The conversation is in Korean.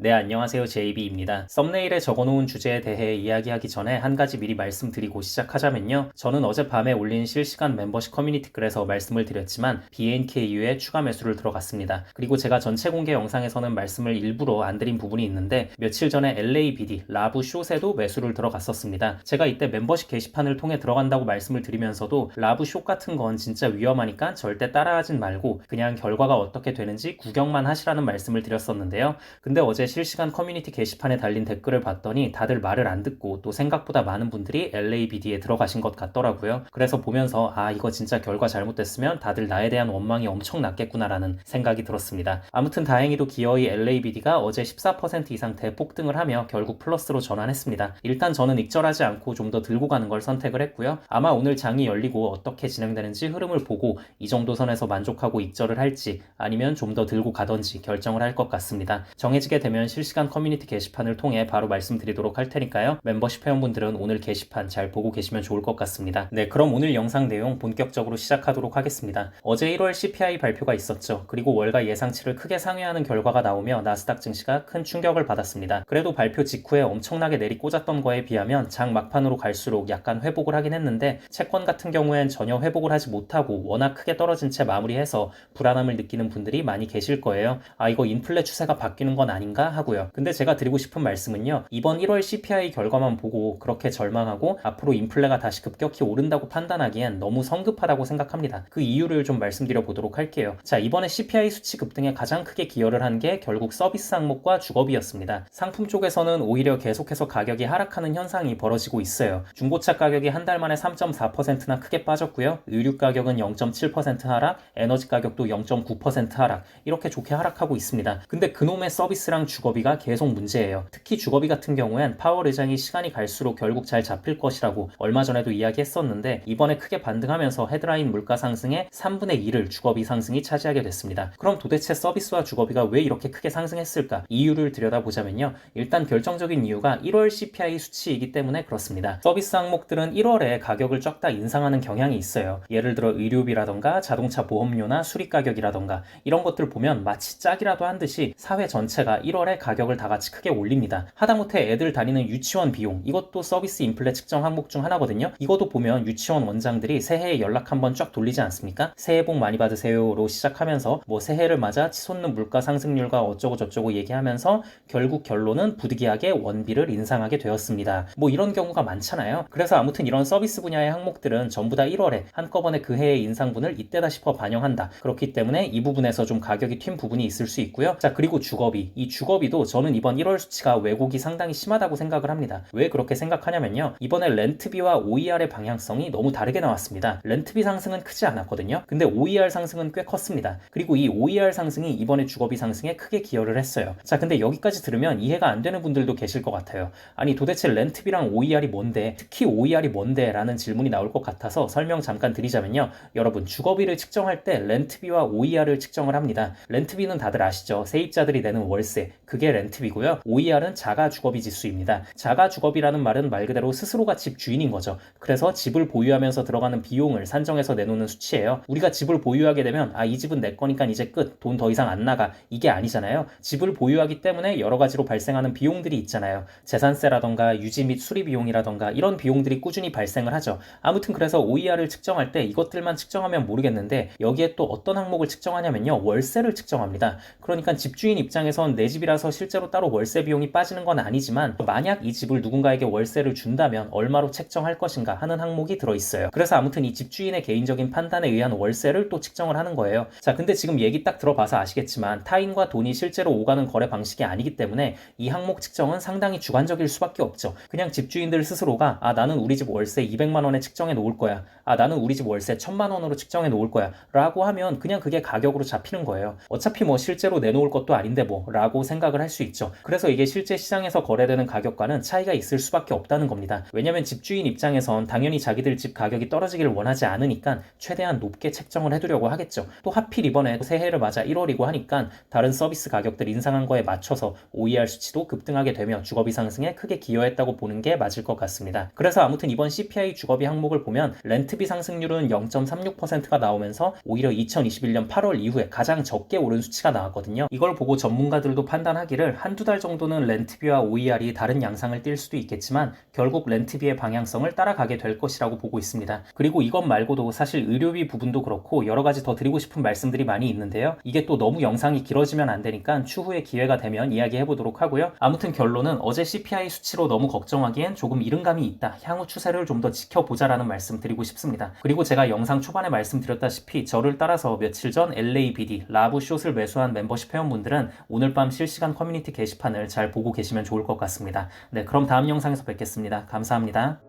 네, 안녕하세요. JB입니다. 썸네일에 적어놓은 주제에 대해 이야기하기 전에 한 가지 미리 말씀드리고 시작하자면요. 저는 어젯밤에 올린 실시간 멤버십 커뮤니티 글에서 말씀을 드렸지만 BNKU에 추가 매수를 들어갔습니다. 그리고 제가 전체 공개 영상에서는 말씀을 일부러 안 드린 부분이 있는데 며칠 전에 LABD, 라브 숏에도 매수를 들어갔었습니다. 제가 이때 멤버십 게시판을 통해 들어간다고 말씀을 드리면서도 라브 숏 같은 건 진짜 위험하니까 절대 따라하진 말고 그냥 결과가 어떻게 되는지 구경만 하시라는 말씀을 드렸었는데요. 근데 어제 실시간 커뮤니티 게시판에 달린 댓글을 봤더니 다들 말을 안 듣고 또 생각보다 많은 분들이 LABD에 들어가신 것 같더라고요. 그래서 보면서 이거 진짜 결과 잘못됐으면 다들 나에 대한 원망이 엄청 났겠구나라는 생각이 들었습니다. 아무튼 다행히도 기어이 LABD가 어제 14% 이상 대폭등을 하며 결국 플러스로 전환했습니다. 일단 저는 익절하지 않고 좀 더 들고 가는 걸 선택을 했고요. 아마 오늘 장이 열리고 어떻게 진행되는지 흐름을 보고 이 정도 선에서 만족하고 익절을 할지 아니면 좀 더 들고 가던지 결정을 할 것 같습니다. 정해지게 되면 실시간 커뮤니티 게시판을 통해 바로 말씀드리도록 할 테니까요. 멤버십 회원분들은 오늘 게시판 잘 보고 계시면 좋을 것 같습니다. 네, 그럼 오늘 영상 내용 본격적으로 시작하도록 하겠습니다. 어제 1월 CPI 발표가 있었죠. 그리고 월가 예상치를 크게 상회하는 결과가 나오며 나스닥 증시가 큰 충격을 받았습니다. 그래도 발표 직후에 엄청나게 내리꽂았던 거에 비하면 장 막판으로 갈수록 약간 회복을 하긴 했는데 채권 같은 경우엔 전혀 회복을 하지 못하고 워낙 크게 떨어진 채 마무리해서 불안함을 느끼는 분들이 많이 계실 거예요. 이거 인플레 추세가 바뀌는 건 아닌가 하고요. 근데 제가 드리고 싶은 말씀은요. 이번 1월 CPI 결과만 보고 그렇게 절망하고 앞으로 인플레가 다시 급격히 오른다고 판단하기엔 너무 성급하다고 생각합니다. 그 이유를 좀 말씀드려 보도록 할게요. 자, 이번에 CPI 수치 급등에 가장 크게 기여를 한 게 결국 서비스 항목과 주거비였습니다. 상품 쪽에서는 오히려 계속해서 가격이 하락하는 현상이 벌어지고 있어요. 중고차 가격이 한 달 만에 3.4%나 크게 빠졌고요. 의류 가격은 0.7% 하락, 에너지 가격도 0.9% 하락, 이렇게 좋게 하락하고 있습니다. 근데 그놈의 서비스랑 주거비가 계속 문제예요. 특히 주거비 같은 경우엔 파월 의장이 시간이 갈수록 결국 잘 잡힐 것이라고 얼마 전에도 이야기했었는데 이번에 크게 반등하면서 헤드라인 물가 상승의 3분의 1을 주거비 상승이 차지하게 됐습니다. 그럼 도대체 서비스와 주거비가 왜 이렇게 크게 상승했을까? 이유를 들여다보자면요. 일단 결정적인 이유가 1월 CPI 수치이기 때문에 그렇습니다. 서비스 항목들은 1월에 가격을 쫙 다 인상하는 경향이 있어요. 예를 들어 의료비라던가 자동차 보험료나 수리 가격이라던가 이런 것들 보면 마치 짝이라도 한 듯이 사회 전체가 1월에 가격을 다 같이 크게 올립니다. 하다못해 애들 다니는 유치원 비용, 이것도 서비스 인플레 측정 항목 중 하나거든요. 이것도 보면 유치원 원장들이 새해에 연락 한번 쫙 돌리지 않습니까? 새해 복 많이 받으세요로 시작하면서 뭐 새해를 맞아 치솟는 물가 상승률과 어쩌고 저쩌고 얘기하면서 결국 결론은 부득이하게 원비를 인상하게 되었습니다. 뭐 이런 경우가 많잖아요. 그래서 아무튼 이런 서비스 분야의 항목들은 전부 다 1월에 한꺼번에 그 해의 인상분을 이때다 싶어 반영한다. 그렇기 때문에 이 부분에서 좀 가격이 튄 부분이 있을 수 있고요. 자, 그리고 주거비. 이 주거비도 저는 이번 1월 수치가 왜곡이 상당히 심하다고 생각을 합니다. 왜 그렇게 생각하냐면요. 이번에 렌트비와 OER의 방향성이 너무 다르게 나왔습니다. 렌트비 상승은 크지 않았거든요. 근데 OER 상승은 꽤 컸습니다. 그리고 이 OER 상승이 이번에 주거비 상승에 크게 기여를 했어요. 자, 근데 여기까지 들으면 이해가 안 되는 분들도 계실 것 같아요. 아니 도대체 렌트비랑 OER이 뭔데, 특히 OER이 뭔데 라는 질문이 나올 것 같아서 설명 잠깐 드리자면요. 여러분 주거비를 측정할 때 렌트비와 OER을 측정을 합니다. 렌트비는 다들 아시죠? 세입자들이 내는 월세, 그게 렌트비고요. OER은 자가 주거비 지수입니다. 자가 주거비라는 말은 말 그대로 스스로가 집 주인인 거죠. 그래서 집을 보유하면서 들어가는 비용을 산정해서 내놓는 수치예요. 우리가 집을 보유하게 되면 이 집은 내 거니까 이제 끝, 돈 더 이상 안 나가, 이게 아니잖아요. 집을 보유하기 때문에 여러 가지로 발생하는 비용들이 있잖아요. 재산세라던가 유지 및 수리 비용이라던가 이런 비용들이 꾸준히 발생을 하죠. 아무튼 그래서 OER을 측정할 때 이것들만 측정하면 모르겠는데 여기에 또 어떤 항목을 측정하냐면요. 월세를 측정합니다. 그러니까 집주인 입장에선 내 집이라서 실제로 따로 월세 비용이 빠지는 건 아니지만 만약 이 집을 누군가에게 월세를 준다면 얼마로 책정할 것인가 하는 항목이 들어있어요. 그래서 아무튼 이 집주인의 개인적인 판단에 의한 월세를 또 측정을 하는 거예요. 자, 근데 지금 얘기 딱 들어봐서 아시겠지만 타인과 돈이 실제로 오가는 거래 방식이 아니기 때문에 이 항목 측정은 상당히 주관적일 수밖에 없죠. 그냥 집주인들 스스로가 나는 우리 집 월세 200만 원에 측정해 놓을 거야. 나는 우리 집 월세 1000만 원으로 측정해 놓을 거야. 라고 하면 그냥 그게 가격으로 잡히는 거예요. 어차피 뭐 실제로 내놓을 것도 아닌데 뭐 라고 생각을 할 수 있죠. 그래서 이게 실제 시장에서 거래되는 가격과는 차이가 있을 수밖에 없다는 겁니다. 왜냐면 집주인 입장에선 당연히 자기들 집 가격이 떨어지기를 원하지 않으니까 최대한 높게 책정을 해두려고 하겠죠. 또 하필 이번에 새해를 맞아 1월이고 하니까 다른 서비스 가격들 인상한 거에 맞춰서 OER 수치도 급등하게 되며 주거비 상승에 크게 기여했다고 보는 게 맞을 것 같습니다. 그래서 아무튼 이번 CPI 주거비 항목을 보면 렌트비 상승률은 0.36%가 나오면서 오히려 2021년 8월 이후에 가장 적게 오른 수치가 나왔거든요. 이걸 보고 전문가들도 판단한 하기를 한두 달 정도는 렌트비와 OER이 다른 양상을 띌 수도 있겠지만 결국 렌트비의 방향성을 따라가게 될 것이라고 보고 있습니다. 그리고 이것 말고도 사실 의료비 부분도 그렇고 여러 가지 더 드리고 싶은 말씀들이 많이 있는데요. 이게 또 너무 영상이 길어지면 안 되니까 추후에 기회가 되면 이야기해 보도록 하고요. 아무튼 결론은 어제 CPI 수치로 너무 걱정하기엔 조금 이른감이 있다. 향후 추세를 좀 더 지켜보자라는 말씀 드리고 싶습니다. 그리고 제가 영상 초반에 말씀드렸다시피 저를 따라서 며칠 전 LABD 라브숏을 매수한 멤버십 회원분들은 오늘 밤 실시간 커뮤니티 게시판을 잘 보고 계시면 좋을 것 같습니다. 네, 그럼 다음 영상에서 뵙겠습니다. 감사합니다.